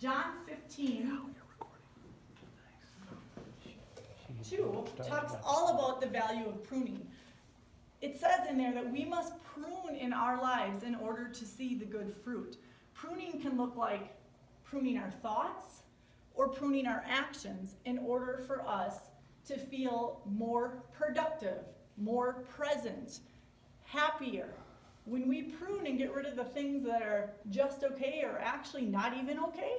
John 15:2 talks all about the value of pruning. It says in there that we must prune in our lives in order to see the good fruit. Pruning can look like pruning our thoughts or pruning our actions in order for us to feel more productive, more present, happier. When we prune and get rid of the things that are just okay or actually not even okay,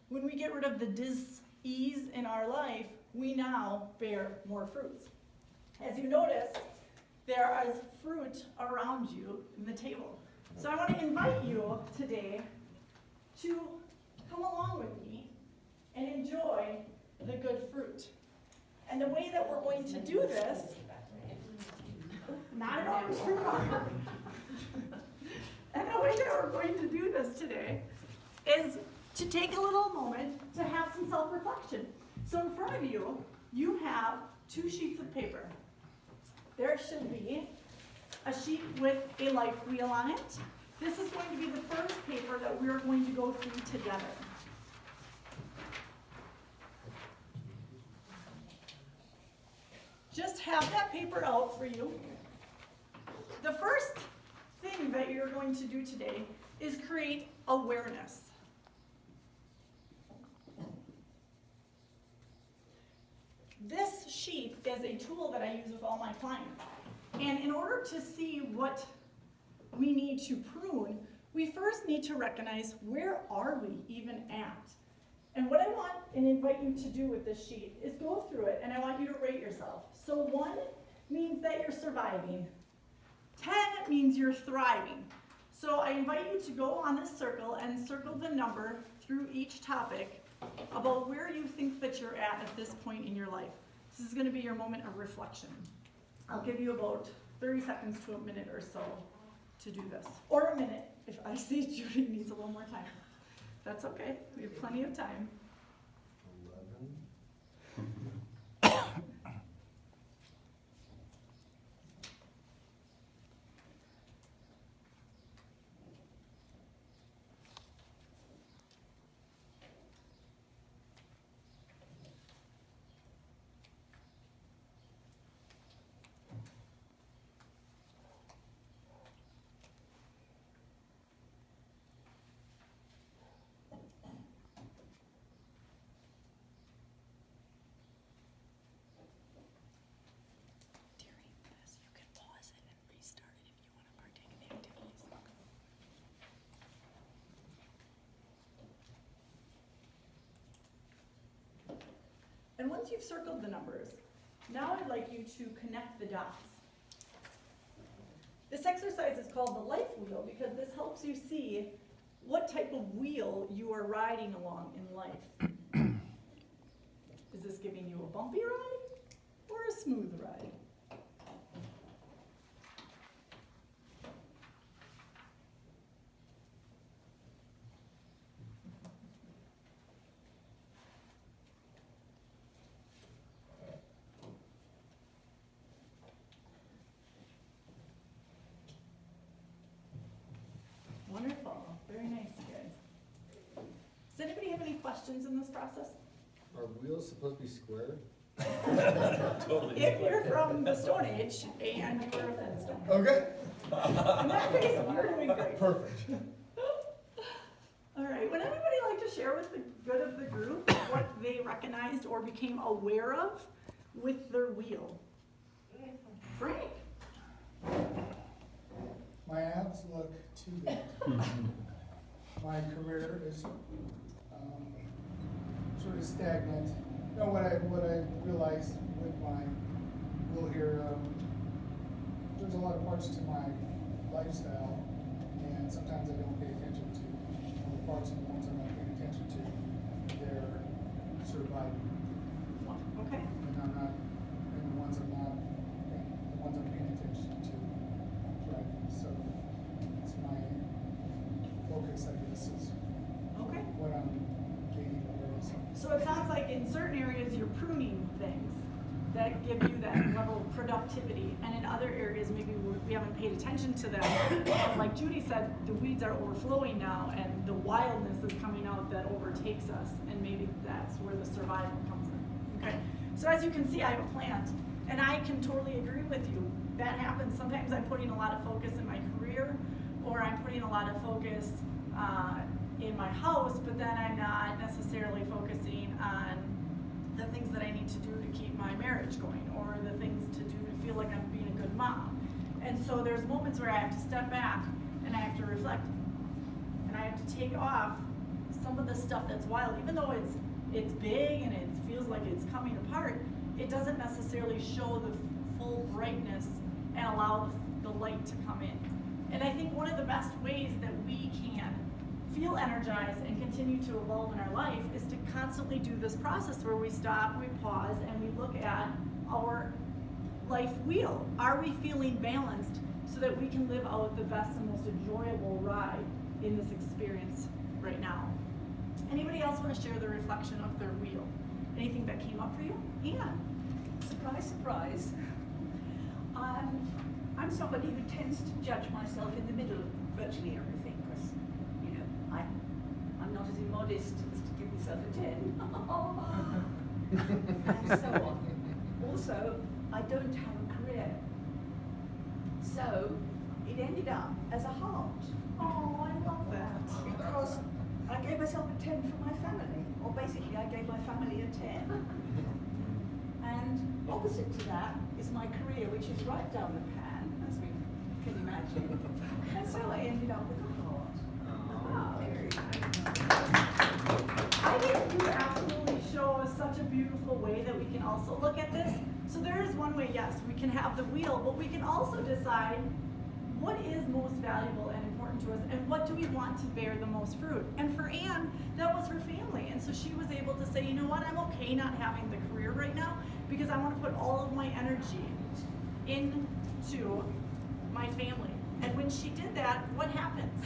when we get rid of the dis-ease in our life, we now bear more fruits. As you notice, there is fruit around you in the table. So I want to invite you today to come along with me and enjoy the good fruit. And the way that we're going to do this, not at all, and the way that we're going to do this today is to take a little moment to have some self-reflection. So in front of you, you have 2 sheets of paper. There should be a sheet with a life wheel on it. This is going to be the first paper that we're going to go through together. Just have that paper out for you. The first thing that you're going to do today is create awareness. This sheet is a tool that I use with all my clients. And in order to see what we need to prune, we first need to recognize where are we even at. And what I want and invite you to do with this sheet is go through it and I want you to rate yourself. So 1 means that you're surviving. 10 means you're thriving. So I invite you to go on this circle and circle the number through each topic about where you think that you're at this point in your life. This is going to be your moment of reflection. I'll give you about 30 seconds to a minute or so to do this. Or a minute if I see Judy needs a little more time. That's okay. We have plenty of time. 11. And once you've circled the numbers, now I'd like you to connect the dots. This exercise is called the life wheel because this helps you see what type of wheel you are riding along in life. Is this giving you a bumpy ride or a smooth ride? Wonderful. Very nice, you guys. Does anybody have any questions in this process? Are wheels supposed to be square? Totally. If you're from the Stone Age and you were a Flintstone. Okay. In that case, you're doing great. Perfect. All right. Would anybody like to share with the good of the group what they recognized or became aware of with their wheel? Frank. My abs look too big. My career is sort of stagnant. You know, what I realized with my wheel here, there's a lot of parts to my lifestyle, and sometimes I don't pay attention to. And the parts of the ones I'm not paying attention to, they're surviving. Okay. And I'm not, and the ones I'm not, the ones I'm paying attention to, thriving. So it's my focus, I guess, is Okay. what I'm gaining awareness of. So it sounds like in certain areas you're pruning things that give you that level of productivity, and in other areas maybe we haven't paid attention to them. Like Judy said, the weeds are overflowing now and the wildness is coming out that overtakes us, and maybe that's where the survival comes in. Okay, so as you can see, I have a plant, and I can totally agree with you. That happens. Sometimes I'm putting a lot of focus in my career, or I'm putting a lot of focus in my house, but then I'm not necessarily focusing on the things that I need to do to keep my marriage going, or the things to do to feel like I'm being a good mom. And so there's moments where I have to step back and I have to reflect, and I have to take off some of the stuff that's wild. Even though it's big and it feels like it's coming apart, it doesn't necessarily show the full brightness and allow the light to come in. And I think one of the best ways that we can feel energized and continue to evolve in our life is to constantly do this process where we stop, we pause, and we look at our life wheel. Are we feeling balanced so that we can live out the best and most enjoyable ride in this experience right now? Anybody else want to share the reflection of their wheel? Anything that came up for you? Anne? Surprise, surprise. I'm somebody who tends to judge myself in the middle of virtually everything, because, you know, I'm not as immodest as to give myself a 10. And so on. Also, I don't have a career. So, it ended up as a heart. Oh, I love that. Because I gave myself a 10 for my family, or basically I gave my family a 10. And opposite to that is my career, which is right down the pan, as we can imagine. And so I ended up with a heart. Wow. I think you absolutely show us such a beautiful way that we can also look at this. So there is one way, yes, we can have the wheel, but we can also decide what is most valuable and important to us, and what do we want to bear the most fruit. And for Anne, that was her family. And so she was able to say, you know what, I'm okay not having the career right now, because I want to put all of my energy into my family. And when she did that, what happens?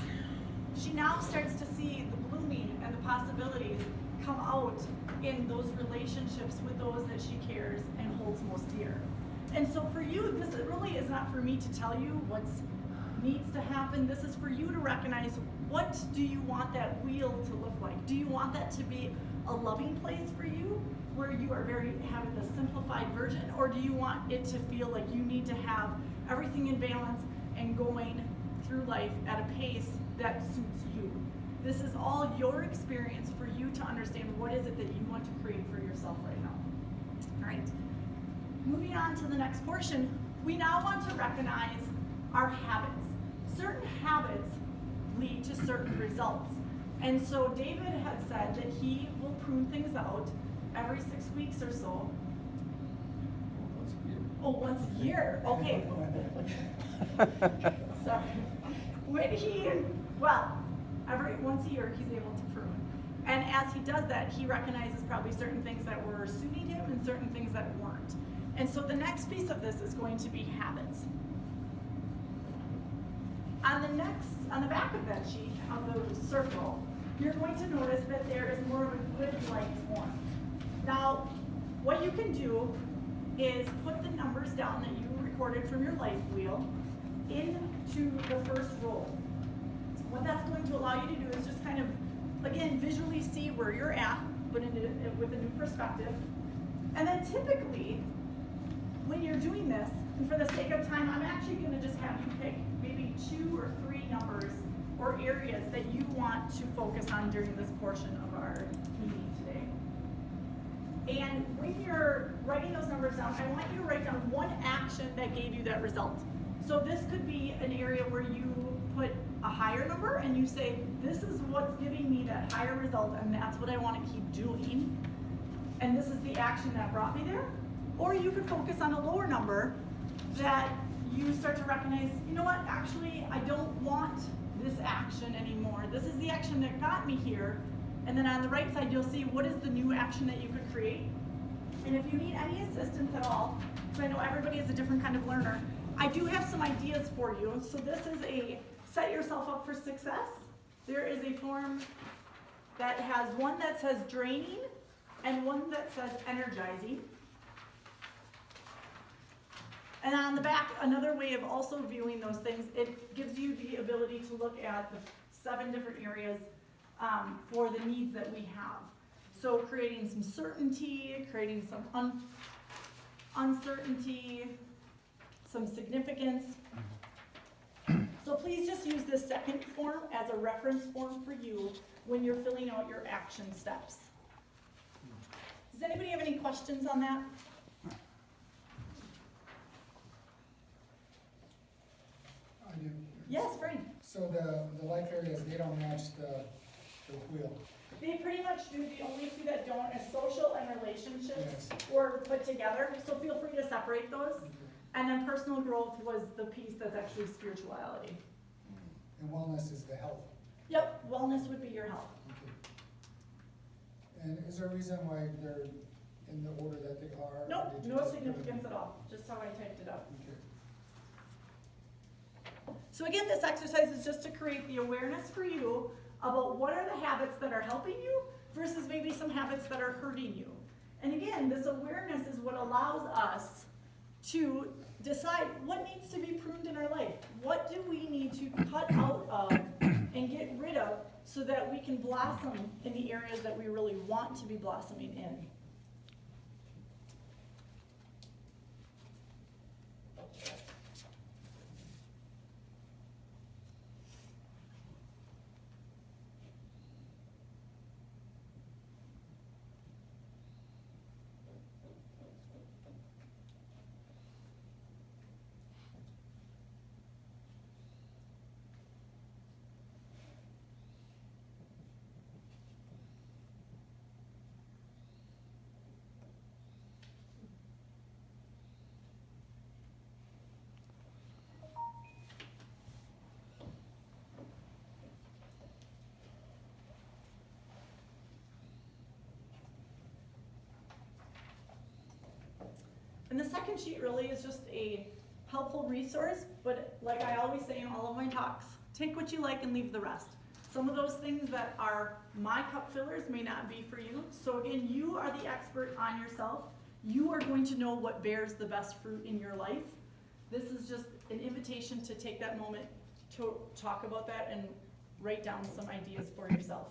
She now starts to see the blooming and the possibilities come out in those relationships with those that she cares and holds most dear. And so for you, this really is not for me to tell you what needs to happen. This is for you to recognize, what do you want that wheel to look like? Do you want that to be a loving place for you, where you are having the simplified version, or do you want it to feel like you need to have everything in balance and going through life at a pace that suits you? This is all your experience for you to understand what is it that you want to create for yourself right now. All right. Moving on to the next portion, we now want to recognize our habits. Certain habits lead to certain results. And so David had said that he will prune things out every 6 weeks or so. Once a year. Oh, once a year, okay. Sorry. Every once a year he's able to prune. And as he does that, he recognizes probably certain things that were suiting him and certain things that weren't. And so the next piece of this is going to be habits. On the back of that sheet, of the circle, you're going to notice that there is more of a grid-like form. Now, what you can do is put the numbers down that you recorded from your life wheel into the first row. What that's going to allow you to do is just kind of, again, visually see where you're at, but with a new perspective. And then typically, when you're doing this, and for the sake of time, I'm actually going to just have you pick maybe 2 or 3 numbers or areas that you want to focus on during this portion of our meeting today. And when you're writing those numbers down, I want you to write down one action that gave you that result. So this could be an area where you put a higher number and you say, this is what's giving me that higher result, and that's what I want to keep doing. And this is the action that brought me there. Or you could focus on a lower number that you start to recognize, you know what, actually, I don't want this action anymore. This is the action that got me here. And then on the right side, you'll see what is the new action that you could create. And if you need any assistance at all, so I know everybody is a different kind of learner, I do have some ideas for you. So this is a set yourself up for success. There is a form that has one that says draining and one that says energizing. And on the back, another way of also viewing those things, it gives you the ability to look at the 7 different areas for the needs that we have. So creating some certainty, creating some uncertainty, some significance. So please just use this second form as a reference form for you when you're filling out your action steps. Does anybody have any questions on that? I do. Yes, Frank? So the life areas, they don't match the wheel. They pretty much do. The only two that don't is social and relationships Yes. were put together. So feel free to separate those. Okay. And then personal growth was the piece that's actually spirituality. And wellness is the health. Yep, wellness would be your health. Okay. And is there a reason why they're in the order that they are? Nope, or did you no just put them- significance at all, just how I typed it up. Okay. So again, this exercise is just to create the awareness for you about what are the habits that are helping you versus maybe some habits that are hurting you. And again, this awareness is what allows us to decide what needs to be pruned in our life. What do we need to cut out of and get rid of so that we can blossom in the areas that we really want to be blossoming in. And the second sheet really is just a helpful resource, but like I always say in all of my talks, take what you like and leave the rest. Some of those things that are my cup fillers may not be for you. So again, you are the expert on yourself. You are going to know what bears the best fruit in your life. This is just an invitation to take that moment to talk about that and write down some ideas for yourself.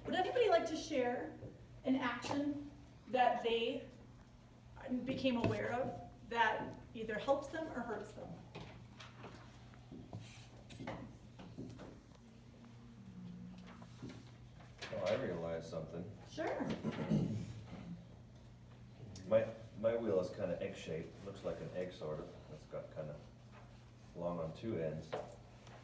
Would anybody like to share an action that they became aware of that either helps them or hurts them? Oh, I realized something. Sure. My wheel is kind of egg-shaped, looks like an egg sort of. It's got kind of long on 2 ends.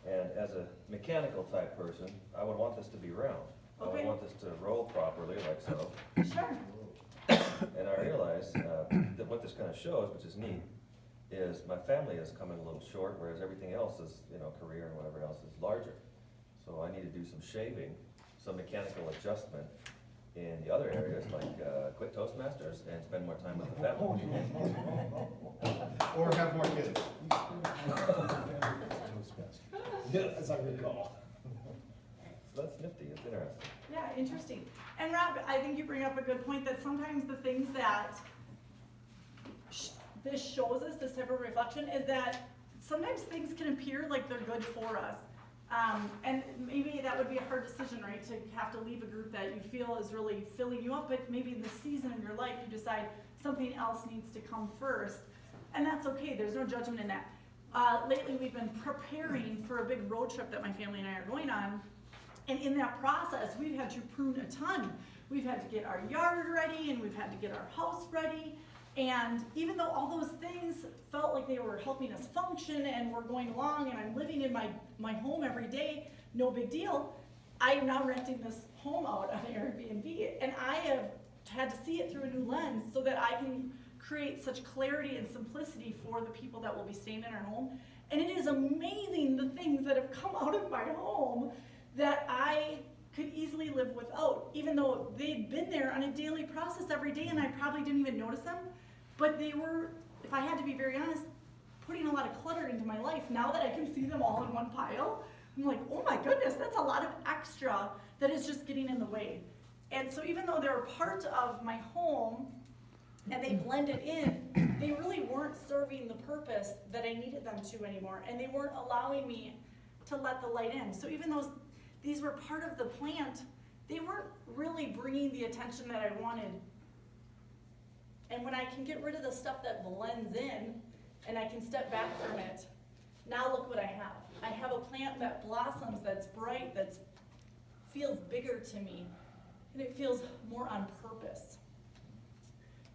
And as a mechanical type person, I would want this to be round. I would Okay. want this to roll properly, like so. Sure. And I realized that what this kind of shows, which is neat, is my family is coming a little short, whereas everything else is, career and whatever else is larger. So I need to do some shaving, some mechanical adjustment in the other areas, like quit Toastmasters and spend more time with the family. Or have more kids. As I recall. So that's nifty, it's interesting. Yeah, interesting. And Rob, I think you bring up a good point that sometimes the things that this shows us, this type of reflection, is that sometimes things can appear like they're good for us. And maybe that would be a hard decision, right? To have to leave a group that you feel is really filling you up, but maybe in the season of your life you decide something else needs to come first. And that's okay, there's no judgment in that. Lately we've been preparing for a big road trip that my family and I are going on. And in that process, we've had to prune a ton. We've had to get our yard ready and we've had to get our house ready. And even though all those things felt like they were helping us function and we're going along and I'm living in my home every day, no big deal, I am now renting this home out on Airbnb. And I have had to see it through a new lens so that I can create such clarity and simplicity for the people that will be staying in our home. And it is amazing the things that have come out of my home that I could easily live without, even though they'd been there on a daily process every day and I probably didn't even notice them. But they were, if I had to be very honest, putting a lot of clutter into my life. Now that I can see them all in one pile, I'm like, oh my goodness, that's a lot of extra that is just getting in the way. And so even though they're a part of my home, and they blended in, they really weren't serving the purpose that I needed them to anymore, and they weren't allowing me to let the light in. So even though these were part of the plant, they weren't really bringing the attention that I wanted. And when I can get rid of the stuff that blends in, and I can step back from it, now look what I have. I have a plant that blossoms, that's bright, that feels bigger to me, and it feels more on purpose.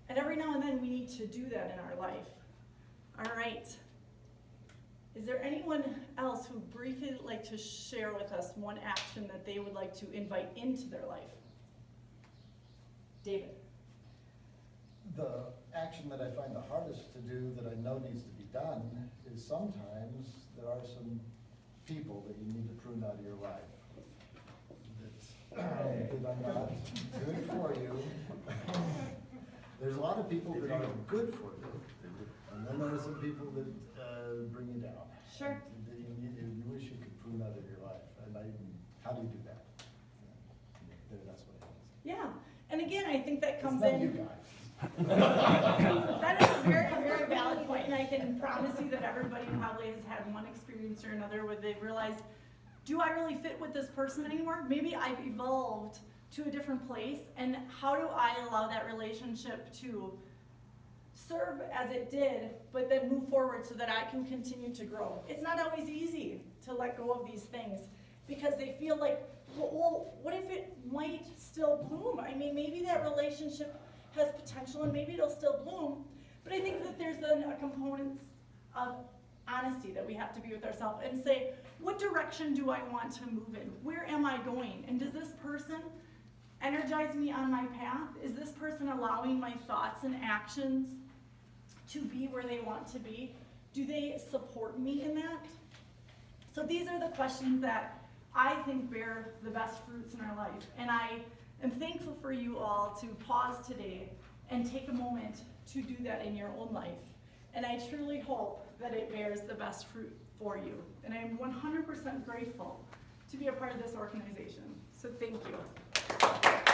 And every now and then we need to do that in our life. All right. Is there anyone else who briefly would like to share with us one action that they would like to invite into their life? David. The action that I find the hardest to do that I know needs to be done is sometimes there are some people that you need to prune out of your life. That are not good for you. There's a lot of people that are good for you, and then there are some people that bring you down. Sure. That you wish you could prune out of your life. And how do you do that? That's what it is. Yeah. And again, I think that It's comes not in. you guys. That is a very, very valid point, and I can promise you that everybody probably has had one experience or another where they've realized, do I really fit with this person anymore? Maybe I've evolved to a different place, and how do I allow that relationship to serve as it did, but then move forward so that I can continue to grow? It's not always easy to let go of these things because they feel like, well, what if it might still bloom? I mean, maybe that relationship has potential and maybe it'll still bloom, but I think that there's then a component of honesty that we have to be with ourselves and say, what direction do I want to move in? Where am I going? And does this person energize me on my path? Is this person allowing my thoughts and actions to be where they want to be? Do they support me in that? So these are the questions that I think bear the best fruits in our life. And I am thankful for you all to pause today and take a moment to do that in your own life. And I truly hope that it bears the best fruit for you. And I'm 100% grateful to be a part of this organization. So thank you.